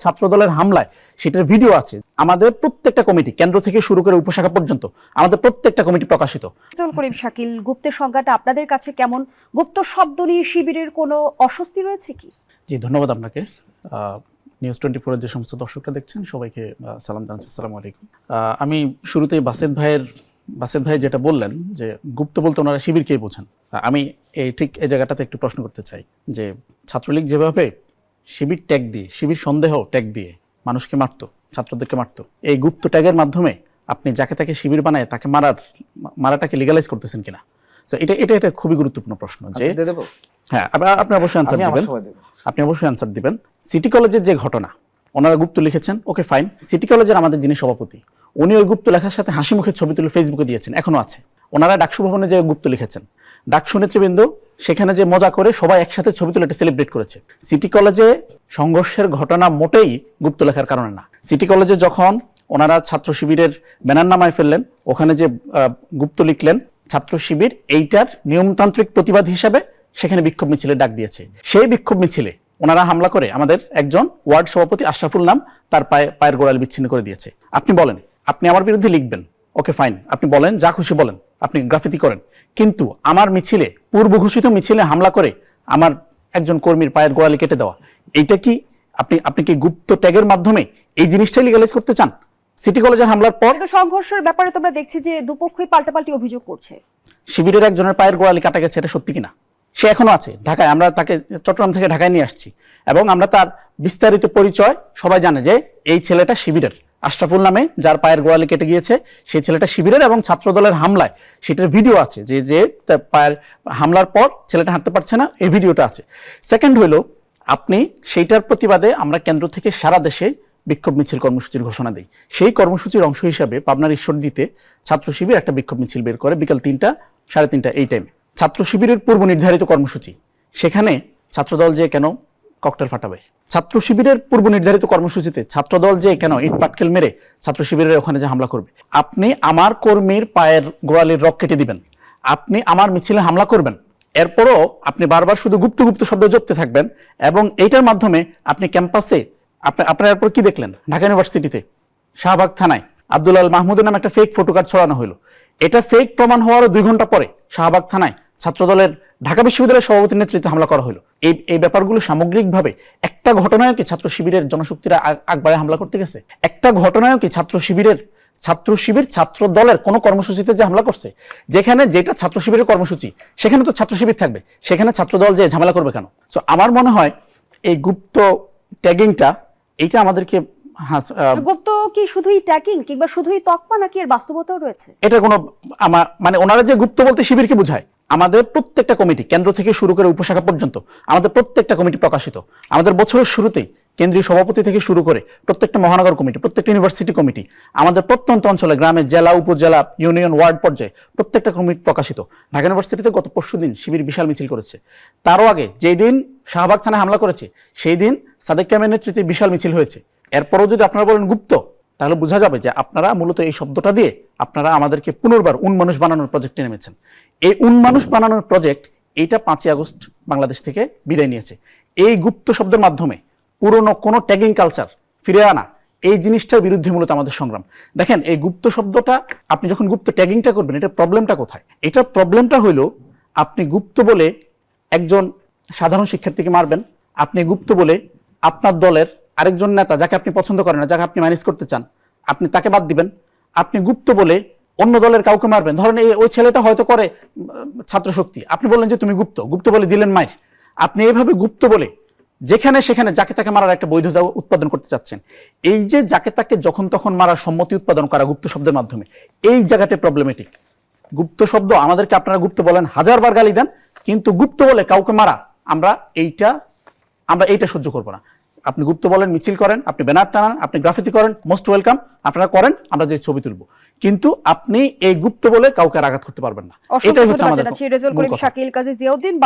ছাত্রদলের হামলায় সেটার ভিডিও আছে। আমাদের প্রত্যেকটা কমিটি কেন্দ্র থেকে শুরু করে উপশাখা পর্যন্ত আমাদের প্রত্যেকটা কমিটি প্রকাশিত। করিম শাকিল, গুপ্তের সংজ্ঞাটা আপনাদের কাছে কেমন? গুপ্ত শব্দ নিয়ে শিবিরের কোনো অস্বস্তি রয়েছে কি? জি, ধন্যবাদ আপনাকে। নিউজ 24 এর যে সমস্ত দর্শকরা দেখছেন সবাইকে সালাম জানাচ্ছি। আসসালামু আলাইকুম। আমি শুরুতেই বাসেদ ভাই যেটা বললেন যে গুপ্ত বলতে ওনারা শিবিরকেই বোঝান। আমি ঠিক এই জায়গাটাতে একটু প্রশ্ন করতে চাই যে ছাত্রলীগ যেভাবে শিবির ট্যাগ দিয়ে, শিবির সন্দেহ ট্যাগ দিয়ে মানুষকে মারতো, ছাত্রদেরকে মারতো, এই গুপ্ত ট্যাগের মাধ্যমে আপনি যাকে তাকে শিবির বানায় তাকে মারাটাকে লিগালাইজ করতেছেন কিনা? এটা খুবই গুরুত্বপূর্ণ প্রশ্ন। যে হ্যাঁ, আপনি অবশ্যই অ্যান্সার দিবেন। আপনি অবশ্যই অ্যান্সার দিবেন। সিটি কলেজের যে ঘটনা, ওনারা গুপ্ত লিখেছেন, ওকে ফাইন। সিটি কলেজের আমাদের যিনি সভাপতি, উনি ওই গুপ্ত লেখার সাথে হাসি মুখে ছবি তুলে ফেসবুকে দিয়েছেন, এখনো আছে। ওনারা ডাকসু ভবনে যে গুপ্ত লিখেছেন, ডাকসু নেতৃবৃন্দ সেখানে যে মজা করে সবাই একসাথে ছবি তুলে এটা সেলিব্রেট করেছে। সিটি কলেজে সংঘর্ষের ঘটনা মোটেই গুপ্ত লেখার কারণে না। সিটি কলেজে যখন ওনারা ছাত্র শিবিরের ব্যানার নামায় ফেললেন, ওখানে যে গুপ্ত লিখলেন ছাত্র শিবির, এইটার নিয়মতান্ত্রিক প্রতিবাদ হিসাবে সেখানে বিক্ষোভ মিছিলের ডাক দিয়েছে। সেই বিক্ষোভ মিছিলে ওনারা হামলা করে আমাদের একজন ওয়ার্ড সভাপতি আশরাফুল নাম তার পায়ের গোড়ালি বিচ্ছিন্ন করে দিয়েছে। আপনি বলেন, আপনি আমার বিরুদ্ধে লিখবেন, ওকে ফাইন, আপনি বলেন, যা খুশি বলেন, আপনি গ্রাফিতি করেন, কিন্তু আমার মিছিলে, পূর্ব ঘোষিত মিছিলে হামলা করে আমার একজন কর্মীর পায়ের গোড়ালি কেটে দেওয়া, এইটা কি আপনি কি গুপ্ত ট্যাগের মাধ্যমে এই জিনিসটাই লিগালাইজ করতে চান? সিটি কলেজের হামলার পর সংঘর্ষের ব্যাপারে তোমরা দেখছি যে দুপক্ষই পাল্টাপাল্টি অভিযোগ করছে। শিবিরের একজনের পায়ের গোড়ালি কাটা গেছে, এটা সত্যি কিনা? সে এখনো আছে ঢাকায়, আমরা তাকে চট্টগ্রাম থেকে ঢাকায় নিয়ে আসছি এবং আমরা তার বিস্তারিত পরিচয়, সবাই জানে যে এই ছেলেটা শিবিরের, আশরাফুল নামে যার পায়ের গোড়ালি কেটে গিয়েছে সেই ছেলেটা শিবিরের, এবং ছাত্রদলের হামলায় সেটার ভিডিও আছে, যে পায়ের হামলার পর ছেলেটা হাঁটতে পারছে না, এই ভিডিওটা আছে। সেকেন্ড হইলো, আপনি সেইটার প্রতিবাদে আমরা কেন্দ্র থেকে সারা দেশে বিক্ষোভ মিছিল কর্মসূচির ঘোষণা দেই। সেই কর্মসূচির অংশ হিসাবে পাবনার ঈশ্বরদীতে ছাত্র শিবির একটা বিক্ষোভ মিছিল বের করে বিকাল 3টা, 3:30 এই টাইমে। ছাত্র শিবিরের পূর্ব নির্ধারিত কর্মসূচি, সেখানে ছাত্রদল যে কেন ককটেল ফাটাবে? ছাত্র শিবিরের পূর্ব নির্ধারিত কর্মসূচিতে ছাত্রদল যে কেন ইট পাটকেল মেরে ছাত্র শিবিরের ওখানে যে হামলা করবে? আপনি আমার কর্মীর পায়ের গোড়ালির রক কেটে দিবেন, আপনি আমার মিছিলে হামলা করবেন, এরপরও আপনি বারবার শুধু গুপ্ত গুপ্ত শব্দ জপতে থাকবেন, এবং এইটার মাধ্যমে আপনি ক্যাম্পাসে আপনার এরপর কি দেখলেন? ঢাকা ইউনিভার্সিটিতে শাহবাগ থানায় আব্দুল আল মাহমুদের নামে একটা ফেক ফটো কার্ড ছড়ানো হলো। এটা ফেক প্রমাণ হওয়ারও 2 ঘন্টা পরে শাহবাগ থানায় ছাত্রদলের ঢাকা বিশ্ববিদ্যালয়ের সভাপতির নেতৃত্বে হামলা করা হলো। এই ব্যাপারগুলো সামগ্রিকভাবে একটা ঘটনায় কি ছাত্র শিবিরের জনশক্তিরা আগবাড়ে হামলা করতে গেছে? একটা ঘটনায় কি ছাত্র শিবির ছাত্র দলের কোনো কর্মসূচিতে যে হামলা করছে? যেটা ছাত্র শিবিরের কর্মসূচি, সেখানে তো ছাত্র শিবির থাকবে, সেখানে ছাত্রদল যে ঝামেলা করবে কেন? সো আমার মনে হয় এই গুপ্ত ট্যাগিংটা, এইটা আমাদেরকে গুপ্ত কি শুধুই ট্যাগিং কিংবা শুধুই তকমা, নাকি এর বাস্তবতাও রয়েছে? এটা কোনো মানে ওনারা যে গুপ্ত বলতে শিবিরকে বোঝায়। আমাদের প্রত্যেকটা কমিটি কেন্দ্র থেকে শুরু করে উপশাখা পর্যন্ত আমাদের প্রত্যেকটা কমিটি প্রকাশিত। আমাদের বছরের শুরুতেই কেন্দ্রীয় সভাপতি থেকে শুরু করে প্রত্যেকটা মহানগর কমিটি, প্রত্যেকটা ইউনিভার্সিটি কমিটি, আমাদের প্রত্যন্ত অঞ্চলে, গ্রামে, জেলা, উপজেলা, ইউনিয়ন, ওয়ার্ড পর্যায়ে প্রত্যেকটা কমিটি প্রকাশিত। ঢাকা ইউনিভার্সিটিতে গত পরশুদিন শিবির বিশাল মিছিল করেছে। তারও আগে যেই দিন শাহবাগ থানায় হামলা করেছে, সেই দিন সাদেক কামের নেতৃত্বে বিশাল মিছিল হয়েছে। এরপরও যদি আপনারা বলেন গুপ্ত, তাহলে বোঝা যাবে যে আপনারা মূলত এই শব্দটা দিয়ে আপনারা আমাদেরকে পুনর্বার উন্মানুষ বানানোর প্রজেক্টে নেমেছেন। এই উন্মানুষ বানানোর প্রজেক্ট, এইটা 5ই আগস্ট বাংলাদেশ থেকে বিদায় নিয়েছে। এই গুপ্ত শব্দের মাধ্যমে পুরনো কোনো ট্যাগিং কালচার ফিরে আনা, এই জিনিসটার বিরুদ্ধে মূলত আমাদের সংগ্রাম। দেখেন, এই গুপ্ত শব্দটা আপনি যখন গুপ্ত ট্যাগিংটা করবেন, এটা প্রবলেমটা কোথায়? এটা প্রবলেমটা হইল, আপনি গুপ্ত বলে একজন সাধারণ শিক্ষার্থীকে মারবেন, আপনি গুপ্ত বলে আপনার দলের আরেকজন নেতা যাকে আপনি পছন্দ করেন না, যাকে আপনি ম্যানেজ করতে চান, আপনি তাকে বাদ দিবেন। আপনি গুপ্ত বলে অন্য দলের কাউকে মারবেন। ধরেন ওই ছেলেটা হয়তো করে ছাত্র শক্তি, আপনি বললেন যে তুমি গুপ্ত বলে দিলেন মাইর। আপনি এইভাবে গুপ্ত বলে যেখানে সেখানে যাকে তাকে মারার একটা বৈধতা উৎপাদন করতে চাচ্ছেন। এই যে যাকে তাকে যখন তখন মারার সম্মতি উৎপাদন করা গুপ্ত শব্দের মাধ্যমে, এই জায়গাতে প্রবলেমেটিক। গুপ্ত শব্দ আমাদেরকে, আপনারা গুপ্ত বলেন, 1000বার গালি দেন, কিন্তু গুপ্ত বলে কাউকে মারা, আমরা এইটা সহ্য করবো না। আপনি গুপ্ত বলেন, মিছিল করেন, আপনি ব্যানার টানান, আপনি গ্রাফিতি করেন, মোস্ট ওয়েলকাম, আপনারা করেন, আমরা যে ছবি তুলবো, কিন্তু আপনি এই গুপ্ত বলে কাউকে আঘাত করতে পারবেন না। এটাই হচ্ছে আমাদের।